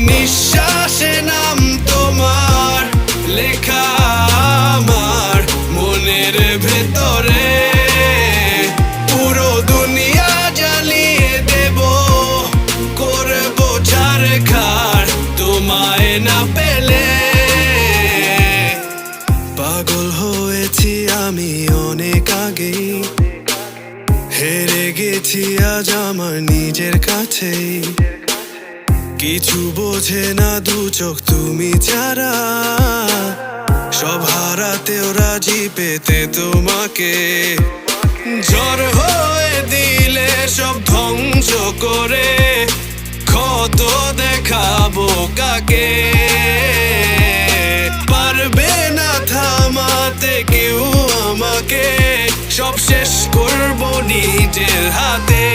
নিঃশ্বাসে নাম তোমার লেখা আমার মনের ভেতরে। পুরো দুনিয়া জ্বালিয়ে দেব, করবো ছারখার তোমায় না পেলে। পাগল হয়েছি আমি অনেক আগেই, হেরে গেছি আজ আমার নিজের কাছেই। কিছু বোঝে না দু চোখ তুমি ছাড়া, সব হারাতেও রাজি পেতে তোমাকে। ঝড় হয়ে দিলে সব ধ্বংস করে ক্ষত দেখাবো কাকে। পারবে না থামাতে কেউ আমাকে, সব শেষ করবো নিজের হাতে।